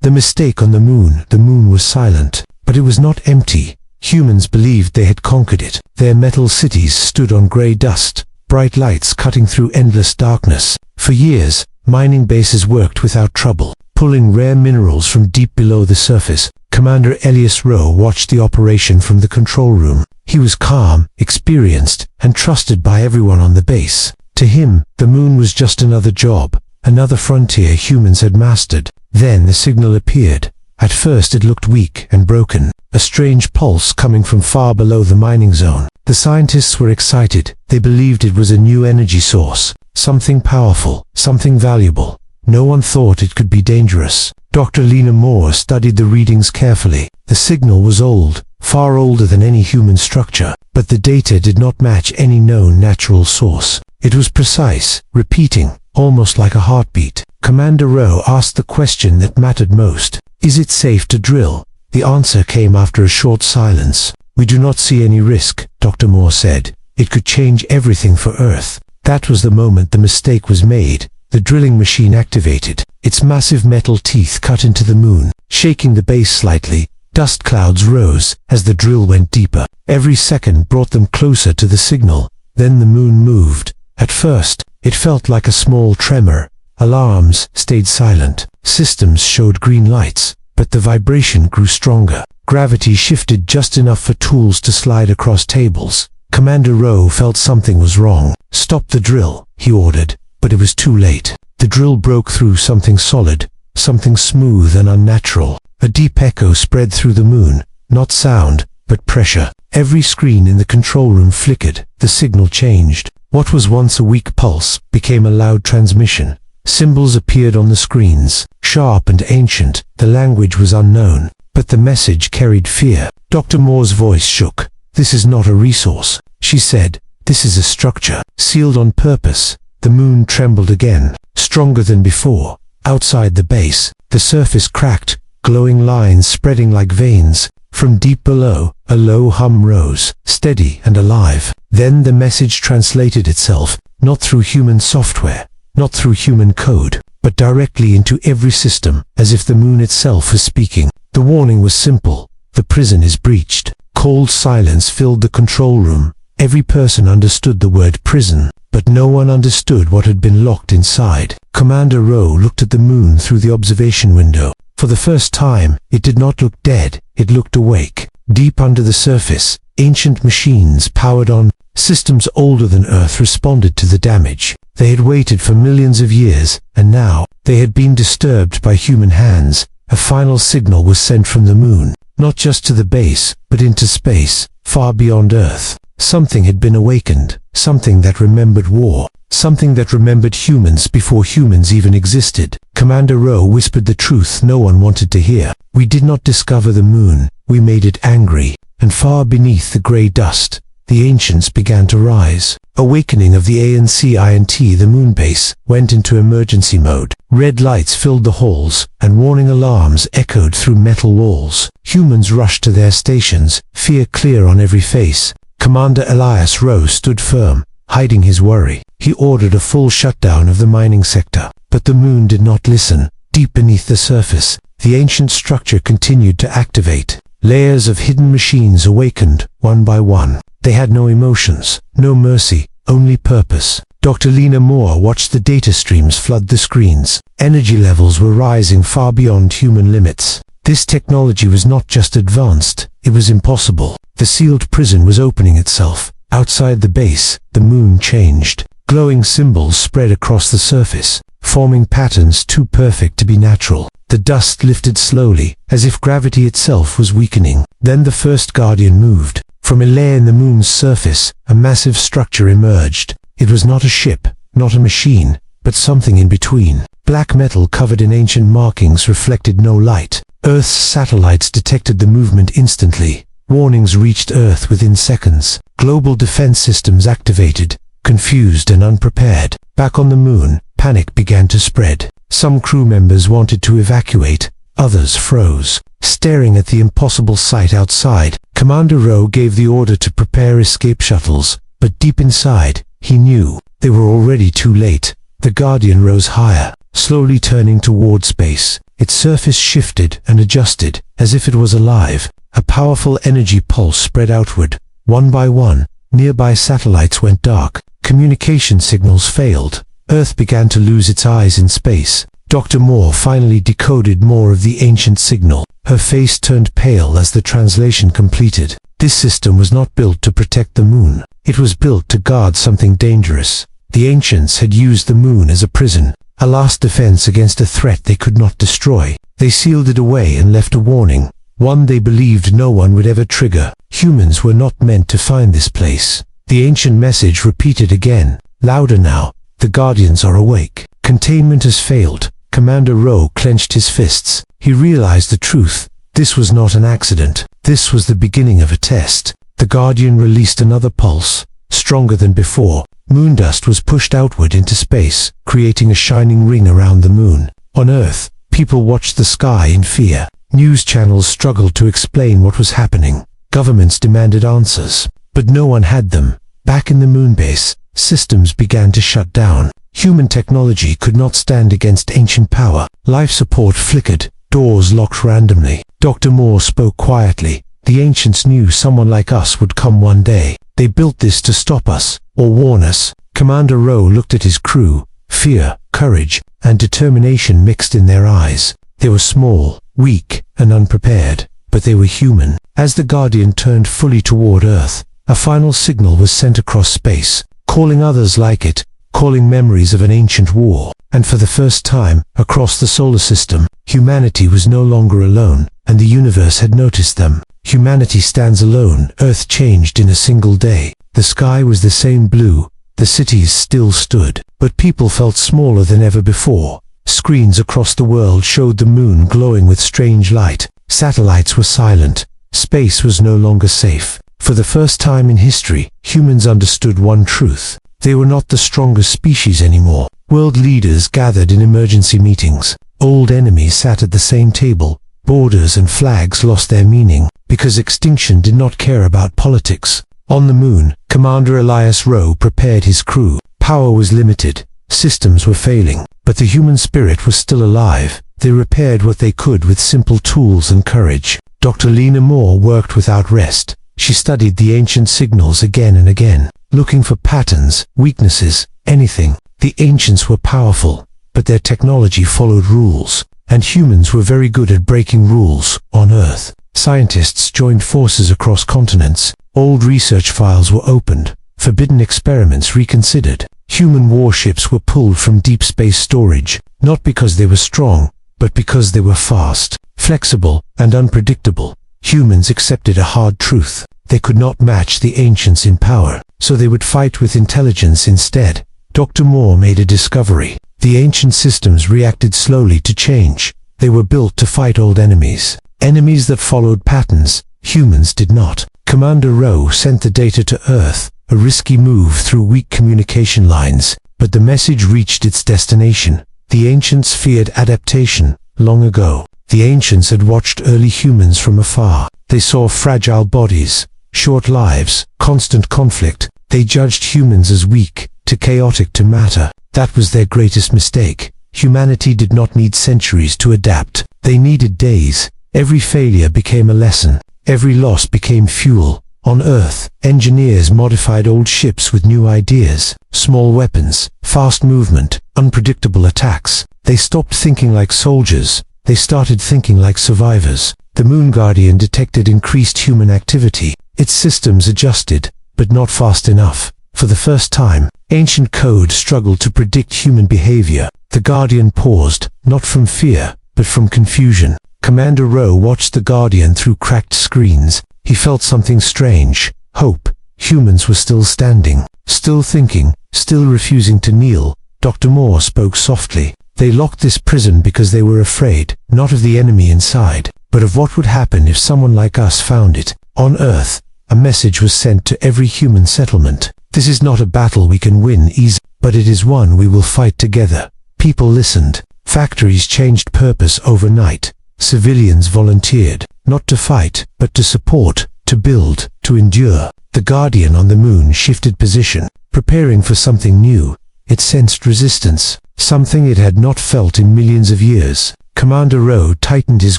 The mistake on the moon was silent, but it was not empty. Humans believed they had conquered it. Their metal cities stood on grey dust, bright lights cutting through endless darkness. For years, mining bases worked without trouble, pulling rare minerals from deep below the surface. Commander Elias Rowe watched the operation from the control room. He was calm, experienced, and trusted by everyone on the base. To him, the moon was just another job, another frontier humans had mastered. Then the signal appeared. At first it looked weak and broken, a strange pulse coming from far below the mining zone. The scientists were excited. They believed it was a new energy source, something powerful, something valuable. No one thought it could be dangerous. Dr. Lena Moore studied the readings carefully. The signal was old, far older than any human structure, but the data did not match any known natural source. It was precise, repeating, almost like a heartbeat. Commander Rowe asked the question that mattered most. Is it safe to drill? The answer came after a short silence. We do not see any risk, Dr. Moore said. It could change everything for Earth. That was the moment the mistake was made. The drilling machine activated. Its massive metal teeth cut into the moon, shaking the base slightly. Dust clouds rose as the drill went deeper. Every second brought them closer to the signal. Then the moon moved. At first, it felt like a small tremor. Alarms stayed silent. Systems showed green lights, but the vibration grew stronger. Gravity shifted just enough for tools to slide across tables. Commander Rowe felt something was wrong. Stop the drill, he ordered, but it was too late. The drill broke through something solid, something smooth and unnatural. A deep echo spread through the moon, not sound, but pressure. Every screen in the control room flickered. The signal changed. What was once a weak pulse became a loud transmission. Symbols appeared on the screens, sharp and ancient. The language was unknown, but the message carried fear. Dr. Moore's voice shook. This is not a resource, she said. This is a structure, sealed on purpose. The moon trembled again, stronger than before. Outside the base, the surface cracked, glowing lines spreading like veins. From deep below, a low hum rose, steady and alive. Then the message translated itself, not through human software, not through human code, but directly into every system, as if the moon itself was speaking. The warning was simple. The prison is breached. Cold silence filled the control room. Every person understood the word prison, but no one understood what had been locked inside. Commander Rowe looked at the moon through the observation window. For the first time, it did not look dead, it looked awake. Deep under the surface, ancient machines powered on. Systems older than Earth responded to the damage. They had waited for millions of years, and now, they had been disturbed by human hands. A final signal was sent from the moon, not just to the base, but into space, far beyond Earth. Something had been awakened, something that remembered war, something that remembered humans before humans even existed. Commander Rowe whispered the truth no one wanted to hear. We did not discover the moon, we made it angry. And far beneath the grey dust, the ancients began to rise. Awakening of the ANCINT, the moon base, went into emergency mode. Red lights filled the halls, and warning alarms echoed through metal walls. Humans rushed to their stations, fear clear on every face. Commander Elias Rowe stood firm, hiding his worry. He ordered a full shutdown of the mining sector. But the moon did not listen. Deep beneath the surface, the ancient structure continued to activate. Layers of hidden machines awakened, one by one. They had no emotions, no mercy, only purpose. Dr. Lena Moore watched the data streams flood the screens. Energy levels were rising far beyond human limits. This technology was not just advanced, it was impossible. The sealed prison was opening itself. Outside the base, the moon changed. Glowing symbols spread across the surface, forming patterns too perfect to be natural. The dust lifted slowly, as if gravity itself was weakening. Then the first Guardian moved. From a layer in the moon's surface, a massive structure emerged. It was not a ship, not a machine, but something in between. Black metal covered in ancient markings reflected no light. Earth's satellites detected the movement instantly. Warnings reached Earth within seconds. Global defense systems activated, confused and unprepared. Back on the moon, panic began to spread. Some crew members wanted to evacuate, others froze, staring at the impossible sight outside. Commander Rowe gave the order to prepare escape shuttles, but deep inside, he knew they were already too late. The Guardian rose higher, slowly turning toward space. Its surface shifted and adjusted, as if it was alive. A powerful energy pulse spread outward. One by one, nearby satellites went dark. Communication signals failed. Earth began to lose its eyes in space. Dr. Moore finally decoded more of the ancient signal. Her face turned pale as the translation completed. This system was not built to protect the moon. It was built to guard something dangerous. The ancients had used the moon as a prison, a last defense against a threat they could not destroy. They sealed it away and left a warning, one they believed no one would ever trigger. Humans were not meant to find this place. The ancient message repeated again, louder now. The Guardians are awake. Containment has failed. Commander Rowe clenched his fists. He realized the truth. This was not an accident. This was the beginning of a test. The Guardian released another pulse, stronger than before. Moon dust was pushed outward into space, creating a shining ring around the moon. On Earth, people watched the sky in fear. News channels struggled to explain what was happening. Governments demanded answers, but no one had them. Back in the moon base, systems began to shut down. Human technology could not stand against ancient power. Life support flickered. Doors locked randomly. Dr. Moore spoke quietly. The ancients knew someone like us would come one day. They built this to stop us, or warn us. Commander Rowe looked at his crew. Fear, courage, and determination mixed in their eyes. They were small, weak, and unprepared, but they were human. As the Guardian turned fully toward Earth, a final signal was sent across space, calling others like it, calling memories of an ancient war. And for the first time, across the solar system, humanity was no longer alone, and the universe had noticed them. Humanity stands alone. Earth changed in a single day. The sky was the same blue. The cities still stood, but people felt smaller than ever before. Screens across the world showed the moon glowing with strange light. Satellites were silent. Space was no longer safe. For the first time in history, humans understood one truth. They were not the strongest species anymore. World leaders gathered in emergency meetings. Old enemies sat at the same table. Borders and flags lost their meaning, because extinction did not care about politics. On the moon, Commander Elias Rowe prepared his crew. Power was limited. Systems were failing, but the human spirit was still alive. They repaired what they could with simple tools and courage. Dr. Lena Moore worked without rest. She studied the ancient signals again and again, looking for patterns, weaknesses, anything. The ancients were powerful, but their technology followed rules, and humans were very good at breaking rules. On Earth, scientists joined forces across continents. Old research files were opened, forbidden experiments reconsidered. Human warships were pulled from deep space storage, not because they were strong, but because they were fast, flexible, and unpredictable. Humans accepted a hard truth. They could not match the ancients in power, so they would fight with intelligence instead. Dr. Moore made a discovery. The ancient systems reacted slowly to change. They were built to fight old enemies. Enemies that followed patterns. Humans did not. Commander Rowe sent the data to Earth, a risky move through weak communication lines, but the message reached its destination. The ancients feared adaptation long ago. The ancients had watched early humans from afar. They saw fragile bodies, short lives, constant conflict. They judged humans as weak, too chaotic to matter. That was their greatest mistake. Humanity did not need centuries to adapt. They needed days. Every failure became a lesson. Every loss became fuel. On Earth, engineers modified old ships with new ideas. Small weapons, fast movement, unpredictable attacks. They stopped thinking like soldiers. They started thinking like survivors. The Moon Guardian detected increased human activity. Its systems adjusted, but not fast enough. For the first time, ancient code struggled to predict human behavior. The Guardian paused, not from fear, but from confusion. Commander Rowe watched the Guardian through cracked screens. He felt something strange. Hope. Humans were still standing, still thinking, still refusing to kneel. Dr. Moore spoke softly. They locked this prison because they were afraid, not of the enemy inside, but of what would happen if someone like us found it. On Earth, a message was sent to every human settlement. This is not a battle we can win easily, but it is one we will fight together. People listened. Factories changed purpose overnight. Civilians volunteered, not to fight, but to support, to build, to endure. The Guardian on the moon shifted position, preparing for something new. It sensed resistance, something it had not felt in millions of years. Commander Rowe tightened his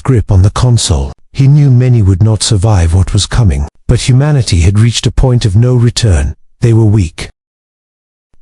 grip on the console. He knew many would not survive what was coming, but humanity had reached a point of no return. They were weak.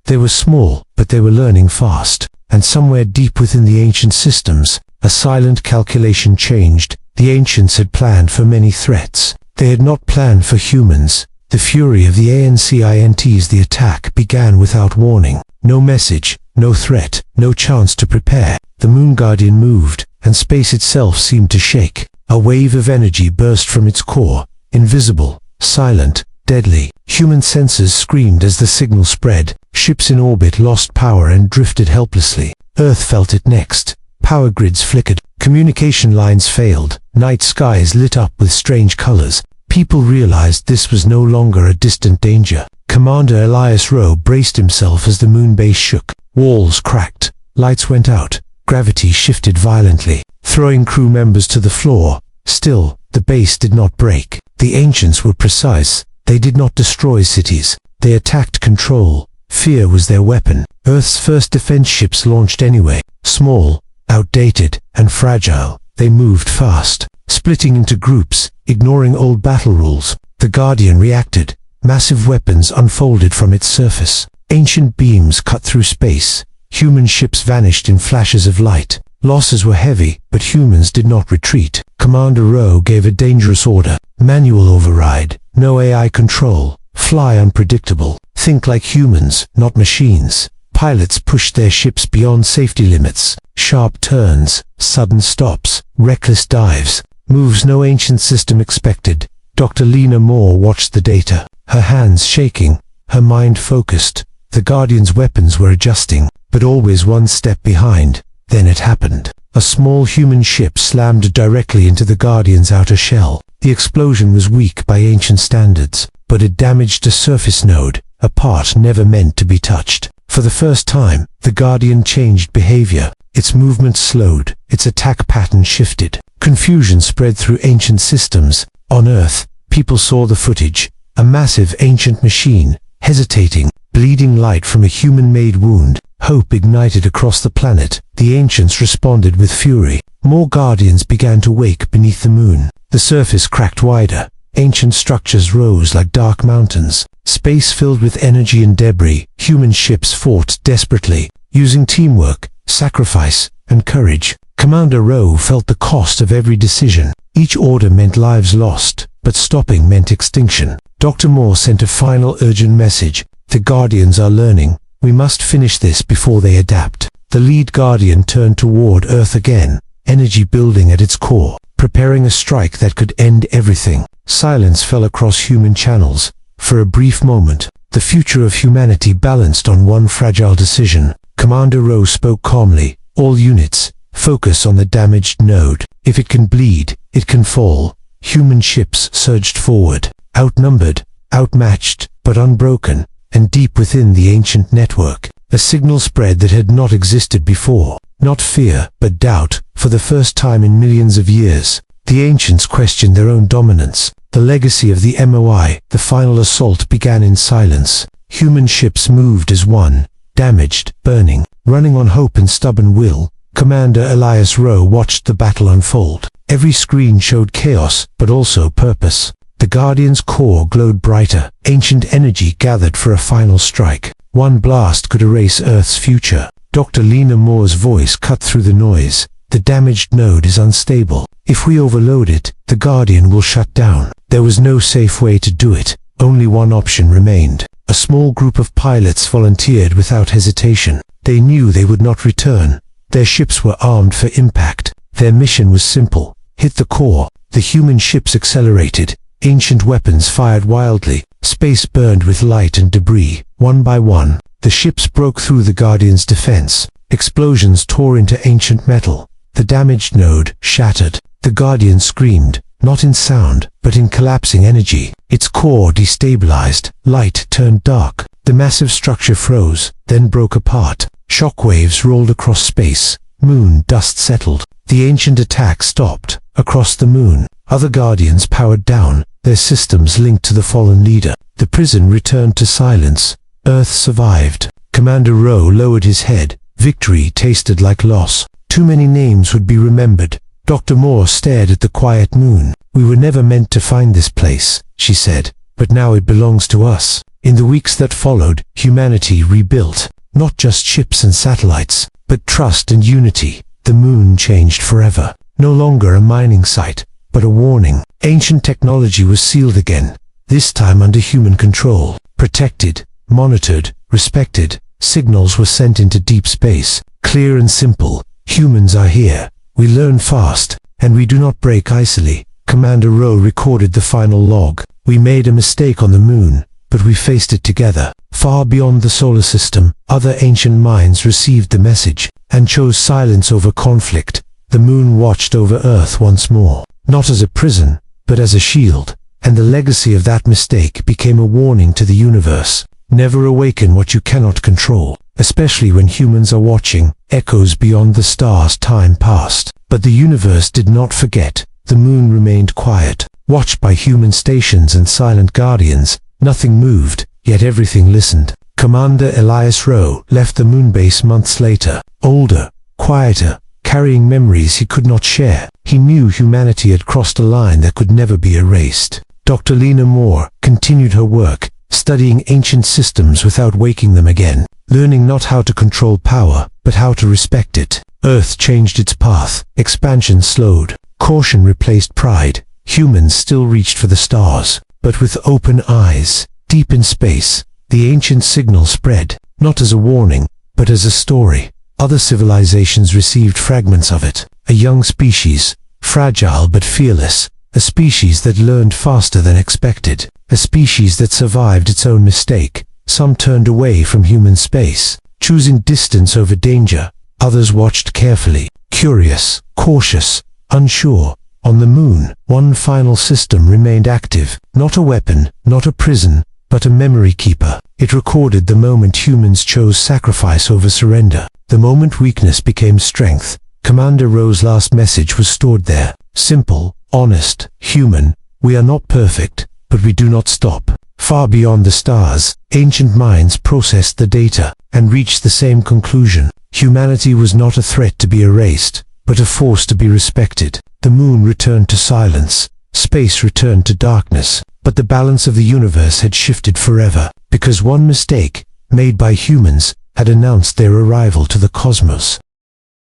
They were small, but they were learning fast. And somewhere deep within the ancient systems, a silent calculation changed. The ancients had planned for many threats. They had not planned for humans. The fury of the ancients, the attack began without warning. No message, no threat, no chance to prepare. The Moon Guardian moved, and space itself seemed to shake. A wave of energy burst from its core, invisible, silent, deadly. Human sensors screamed as the signal spread. Ships in orbit lost power and drifted helplessly. Earth felt it next. Power grids flickered. Communication lines failed. Night skies lit up with strange colors. People realized this was no longer a distant danger. Commander Elias Rowe braced himself as the moon base shook. Walls cracked. Lights went out. Gravity shifted violently, throwing crew members to the floor. Still, the base did not break. The ancients were precise. They did not destroy cities. They attacked control. Fear was their weapon. Earth's first defense ships launched anyway. Small, outdated, and fragile, they moved fast, splitting into groups, ignoring old battle rules. The Guardian reacted. Massive weapons unfolded from its surface. Ancient beams cut through space. Human ships vanished in flashes of light. Losses were heavy, but humans did not retreat. Commander Rowe gave a dangerous order. Manual override. No AI control. Fly unpredictable. Think like humans, not machines. Pilots pushed their ships beyond safety limits. Sharp turns, sudden stops, reckless dives. Moves no ancient system expected. Dr. Lena Moore watched the data. Her hands shaking, her mind focused. The Guardian's weapons were adjusting, but always one step behind. Then it happened. A small human ship slammed directly into the Guardian's outer shell. The explosion was weak by ancient standards, but it damaged a surface node, a part never meant to be touched. For the first time, the Guardian changed behavior. Its movement slowed, its attack pattern shifted. Confusion spread through ancient systems. On Earth, people saw the footage. A massive ancient machine, hesitating, bleeding light from a human-made wound. Hope ignited across the planet. The ancients responded with fury. More Guardians began to wake beneath the moon. The surface cracked wider. Ancient structures rose like dark mountains. Space filled with energy and debris. Human ships fought desperately, using teamwork, sacrifice, and courage. Commander Rowe felt the cost of every decision. Each order meant lives lost, but stopping meant extinction. Dr. Moore sent a final urgent message. The Guardians are learning. We must finish this before they adapt. The lead Guardian turned toward Earth again, energy building at its core, preparing a strike that could end everything. Silence fell across human channels. For a brief moment, the future of humanity balanced on one fragile decision. Commander Rowe spoke calmly. All units, focus on the damaged node. If it can bleed, it can fall. Human ships surged forward, outnumbered, outmatched, but unbroken. And deep within the ancient network, a signal spread that had not existed before. Not fear, but doubt. For the first time in millions of years, the ancients questioned their own dominance. The legacy of the MOI, the final assault, began in silence. Human ships moved as one, damaged, burning, running on hope and stubborn will. Commander Elias Rowe watched the battle unfold. Every screen showed chaos, but also purpose. The Guardian's core glowed brighter. Ancient energy gathered for a final strike. One blast could erase Earth's future. Dr. Lena Moore's voice cut through the noise. The damaged node is unstable. If we overload it, the Guardian will shut down. There was no safe way to do it. Only one option remained. A small group of pilots volunteered without hesitation. They knew they would not return. Their ships were armed for impact. Their mission was simple. Hit the core. The human ships accelerated. Ancient weapons fired wildly. Space burned with light and debris. One by one, the ships broke through the Guardian's defense. Explosions tore into ancient metal. The damaged node shattered. The Guardian screamed, not in sound, but in collapsing energy. Its core destabilized. Light turned dark. The massive structure froze, then broke apart. Shockwaves rolled across space. Moon dust settled. The ancient attack stopped. Across the moon, other Guardians powered down, their systems linked to the fallen leader. The prison returned to silence. Earth survived. Commander Rowe lowered his head. Victory tasted like loss. Too many names would be remembered. Dr. Moore stared at the quiet moon. "We were never meant to find this place," she said, "but now it belongs to us." In the weeks that followed, humanity rebuilt, not just ships and satellites, but trust and unity. The moon changed forever. No longer a mining site, but a warning. Ancient technology was sealed again, this time under human control. Protected, monitored, respected, signals were sent into deep space. Clear and simple: humans are here. We learn fast, and we do not break easily. Commander Rowe recorded the final log. "We made a mistake on the moon, but we faced it together." Far beyond the solar system, other ancient minds received the message and chose silence over conflict. The moon watched over Earth once more, not as a prison, but as a shield, and the legacy of that mistake became a warning to the universe. Never awaken what you cannot control, especially when humans are watching. Echoes beyond the stars. Time passed, but the universe did not forget. The moon remained quiet, watched by human stations and silent guardians. Nothing moved, yet everything listened. Commander Elias Rowe left the moonbase months later, older, quieter, carrying memories he could not share. He knew humanity had crossed a line that could never be erased. Dr. Lena Moore continued her work, studying ancient systems without waking them again, learning not how to control power, but how to respect it. Earth changed its path. Expansion slowed. Caution replaced pride. Humans still reached for the stars, but with open eyes. Deep in space, the ancient signal spread, not as a warning, but as a story. Other civilizations received fragments of it. A young species, fragile but fearless. A species that learned faster than expected. A species that survived its own mistake. Some turned away from human space, choosing distance over danger. Others watched carefully, curious, cautious, unsure. On the moon, one final system remained active. Not a weapon, not a prison, but a memory keeper. It recorded the moment humans chose sacrifice over surrender. The moment weakness became strength. Commander Rowe's last message was stored there. Simple, honest, human. We are not perfect, but we do not stop. Far beyond the stars, ancient minds processed the data and reached the same conclusion. Humanity was not a threat to be erased, but a force to be respected. The moon returned to silence. Space returned to darkness. But the balance of the universe had shifted forever, because one mistake, made by humans, had announced their arrival to the cosmos.